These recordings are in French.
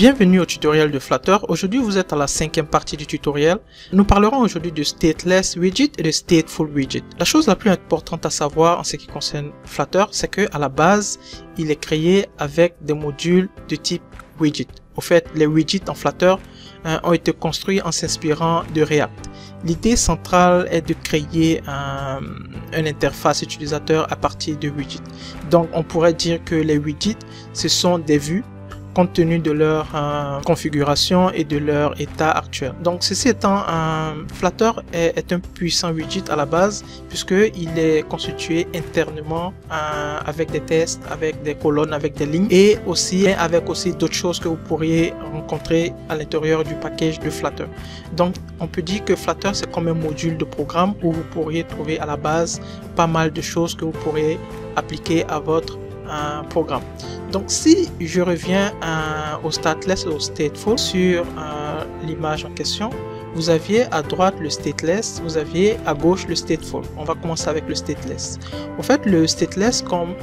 Bienvenue au tutoriel de Flutter. Aujourd'hui, vous êtes à la 5e partie du tutoriel. Nous parlerons aujourd'hui de Stateless Widget et de Stateful Widget. La chose la plus importante à savoir en ce qui concerne Flutter, c'est que à la base, il est créé avec des modules de type widget. Au fait, les widgets en Flutter ont été construits en s'inspirant de React. L'idée centrale est de créer une interface utilisateur à partir de widgets. Donc, on pourrait dire que les widgets, ce sont des vues compte tenu de leur configuration et de leur état actuel. Donc ceci étant, Flutter est un puissant widget à la base puisqu'il est constitué internement avec des tests, avec des colonnes, avec des lignes et aussi avec d'autres choses que vous pourriez rencontrer à l'intérieur du package de Flutter. Donc on peut dire que Flutter c'est comme un module de programme où vous pourriez trouver à la base pas mal de choses que vous pourriez appliquer à votre programme. Donc si je reviens au stateless et au stateful sur l'image en question, vous aviez à droite le stateless, vous aviez à gauche le stateful. On va commencer avec le stateless. Au fait, le stateless, comme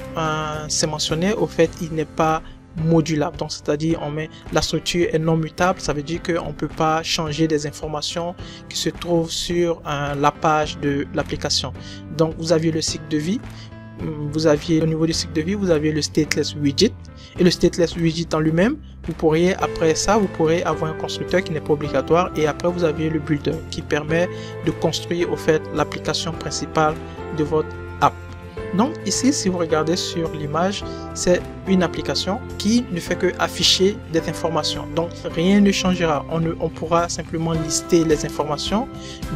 c'est mentionné, au fait, il n'est pas modulable. Donc c'est-à-dire on met la structure est non mutable, ça veut dire qu'on ne peut pas changer des informations qui se trouvent sur la page de l'application. Donc vous aviez le cycle de vie. Vous aviez au niveau du cycle de vie, vous aviez le stateless widget et le stateless widget en lui-même. Vous pourriez après ça, vous pourrez avoir un constructeur qui n'est pas obligatoire et après vous aviez le builder qui permet de construire au fait l'application principale de votre app. Donc ici, si vous regardez sur l'image, c'est une application qui ne fait que afficher des informations. Donc rien ne changera. On pourra simplement lister les informations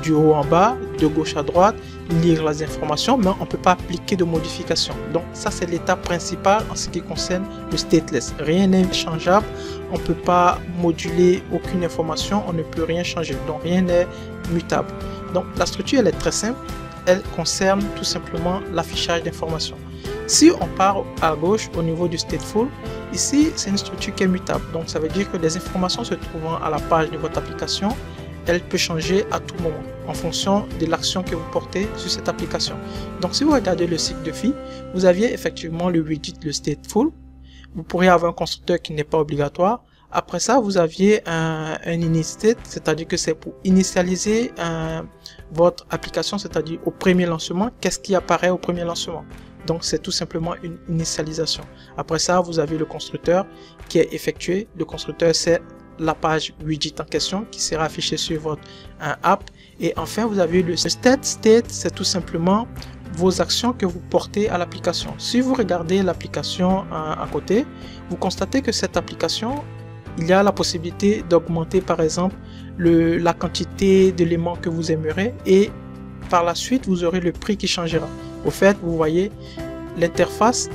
du haut en bas, de gauche à droite, lire les informations, mais on ne peut pas appliquer de modifications. Donc ça c'est l'étape principale en ce qui concerne le stateless. Rien n'est changeable, on ne peut pas moduler aucune information, on ne peut rien changer. Donc rien n'est mutable. Donc la structure elle est très simple. Elle concerne tout simplement l'affichage d'informations. Si on part à gauche au niveau du stateful, ici c'est une structure qui est mutable. Donc ça veut dire que les informations se trouvant à la page de votre application, elle peut changer à tout moment en fonction de l'action que vous portez sur cette application. Donc si vous regardez le cycle de vie, vous aviez effectivement le widget, le stateful. Vous pourriez avoir un constructeur qui n'est pas obligatoire. Après ça, vous aviez un init-state, c'est-à-dire que c'est pour initialiser votre application, c'est-à-dire au premier lancement, qu'est-ce qui apparaît au premier lancement. Donc c'est tout simplement une initialisation. Après ça, vous avez le constructeur qui est effectué. Le constructeur, c'est la page widget en question qui sera affichée sur votre app. Et enfin, vous avez le state. State, c'est tout simplement vos actions que vous portez à l'application. Si vous regardez l'application à côté, vous constatez que cette application, il y a la possibilité d'augmenter par exemple la quantité d'éléments que vous aimerez et par la suite vous aurez le prix qui changera. Au fait, vous voyez, l'interface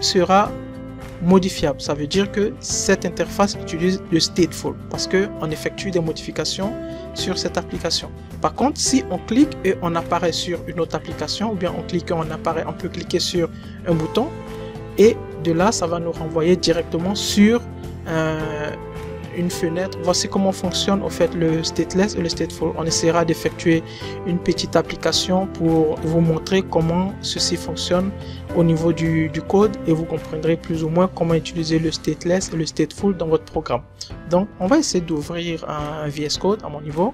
sera modifiable. Ça veut dire que cette interface utilise le stateful parce qu'on effectue des modifications sur cette application. Par contre, si on clique et on apparaît sur une autre application ou bien on clique et on peut cliquer sur un bouton et de là ça va nous renvoyer directement sur une fenêtre. Voici comment fonctionne au fait le stateless et le stateful. On essaiera d'effectuer une petite application pour vous montrer comment ceci fonctionne au niveau du code et vous comprendrez plus ou moins comment utiliser le stateless et le stateful dans votre programme. Donc on va essayer d'ouvrir un VS Code à mon niveau.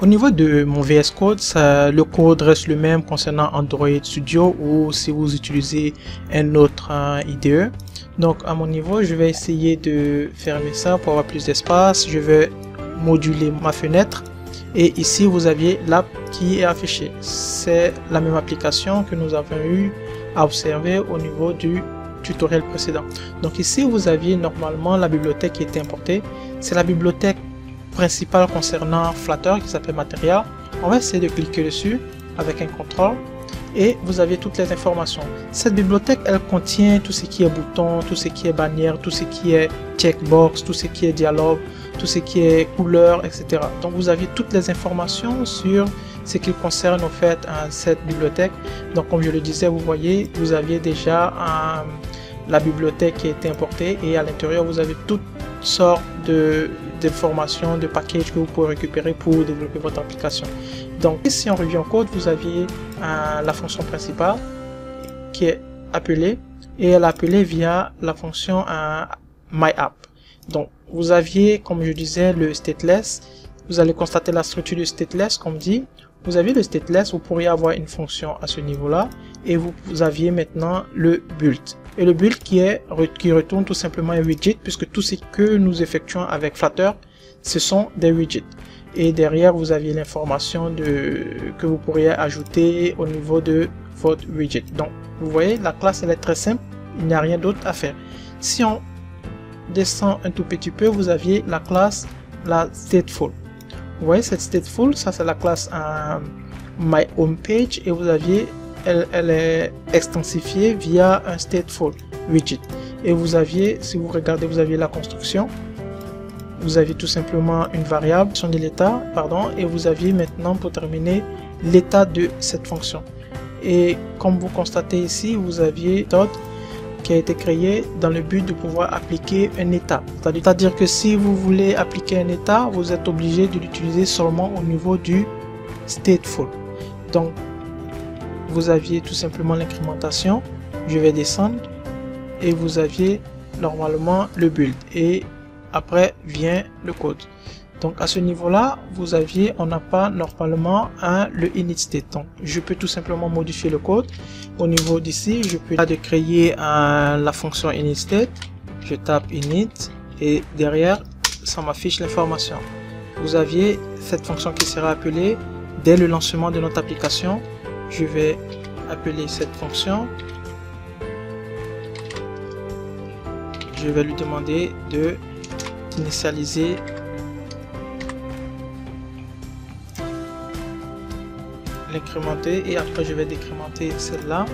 Au niveau de mon VS Code, le code reste le même concernant Android Studio ou si vous utilisez un autre IDE. Donc à mon niveau, je vais essayer de fermer ça pour avoir plus d'espace. Je vais moduler ma fenêtre et ici vous aviez l'app qui est affichée. C'est la même application que nous avons eu à observer au niveau du tutoriel précédent. Donc ici vous aviez normalement la bibliothèque qui était importée. C'est la bibliothèque principale concernant Flutter qui s'appelle Material. On va essayer de cliquer dessus avec un contrôle et vous avez toutes les informations. Cette bibliothèque elle contient tout ce qui est bouton, tout ce qui est bannière, tout ce qui est checkbox, tout ce qui est dialogue, tout ce qui est couleur, etc. Donc vous avez toutes les informations sur ce qui concerne en fait cette bibliothèque. Donc comme je le disais, vous voyez, vous aviez déjà la bibliothèque qui a été importée et à l'intérieur vous avez toutes sortes d'informations, de packages que vous pouvez récupérer pour développer votre application. Donc si on revient au code, vous aviez la fonction principale qui est appelée et elle est appelée via la fonction myApp. Donc vous aviez, comme je disais, le stateless. Vous allez constater la structure du stateless comme dit. Vous avez le stateless, vous pourriez avoir une fonction à ce niveau-là, et vous aviez maintenant le build. Et le build qui retourne tout simplement un widget, puisque tout ce que nous effectuons avec Flutter, ce sont des widgets. Et derrière, vous aviez l'information que vous pourriez ajouter au niveau de votre widget. Donc, vous voyez, la classe elle est très simple, il n'y a rien d'autre à faire. Si on descend un tout petit peu, vous aviez la classe la stateful. Vous voyez cette stateful, ça c'est la classe myHomepage, et vous aviez elle est extensifiée via un stateful widget. Et vous aviez, si vous regardez, vous aviez la construction. Vous avez tout simplement une variable de l'état, et vous aviez maintenant pour terminer l'état de cette fonction. Et comme vous constatez ici, vous aviez méthode qui a été créée dans le but de pouvoir appliquer un état. C'est-à-dire que si vous voulez appliquer un état, vous êtes obligé de l'utiliser seulement au niveau du stateful. Donc, vous aviez tout simplement l'incrémentation. Je vais descendre et vous aviez normalement le build. Et après vient le code. Donc à ce niveau là, on n'a pas normalement le init state. Donc je peux tout simplement modifier le code. Au niveau d'ici, je peux créer la fonction init state. Je tape init et derrière ça m'affiche l'information. Vous aviez cette fonction qui sera appelée dès le lancement de notre application. Je vais appeler cette fonction. Je vais lui demander de initialiser l'incrémenter et après je vais décrémenter celle-là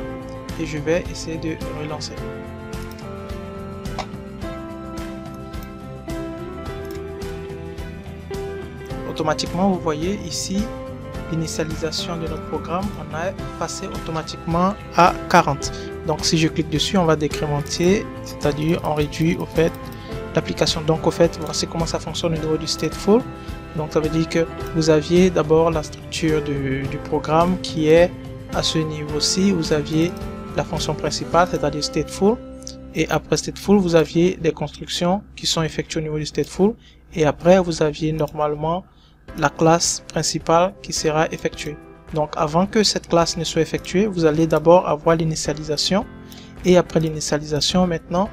et je vais essayer de relancer. Automatiquement, vous voyez ici l'initialisation de notre programme, on a passé automatiquement à 40. Donc si je clique dessus, on va décrémenter, c'est-à-dire on réduit au fait l'application. Donc au fait, voici comment ça fonctionne au niveau du stateful. Donc ça veut dire que vous aviez d'abord la structure du programme qui est à ce niveau-ci. Vous aviez la fonction principale, c'est-à-dire stateful, et après stateful vous aviez des constructions qui sont effectuées au niveau du stateful, et après vous aviez normalement la classe principale qui sera effectuée. Donc avant que cette classe ne soit effectuée, vous allez d'abord avoir l'initialisation, et après l'initialisation, maintenant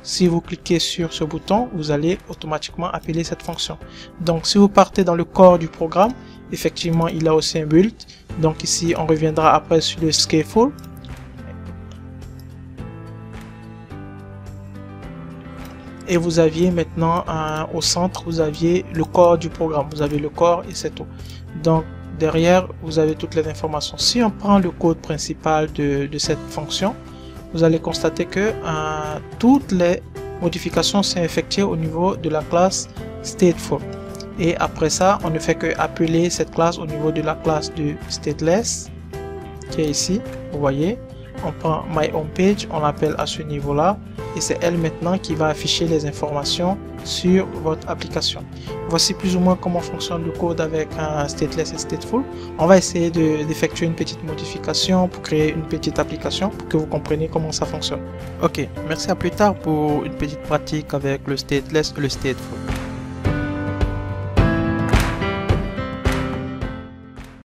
si vous cliquez sur ce bouton, vous allez automatiquement appeler cette fonction. Donc si vous partez dans le corps du programme, effectivement il a aussi un build. Donc ici on reviendra après sur le scaleful. Et vous aviez maintenant au centre, vous aviez le corps du programme. Vous avez le corps et c'est tout. Donc derrière, vous avez toutes les informations. Si on prend le code principal de cette fonction, vous allez constater que toutes les modifications sont effectuées au niveau de la classe stateful. Et après ça, on ne fait que appeler cette classe au niveau de la classe du stateless qui est ici. Vous voyez, on prend myHomepage, on l'appelle à ce niveau-là. Et c'est elle maintenant qui va afficher les informations sur votre application. Voici plus ou moins comment fonctionne le code avec un stateless et stateful. On va essayer d'effectuer une petite modification pour créer une petite application pour que vous compreniez comment ça fonctionne. Ok, merci, à plus tard pour une petite pratique avec le stateless et le stateful.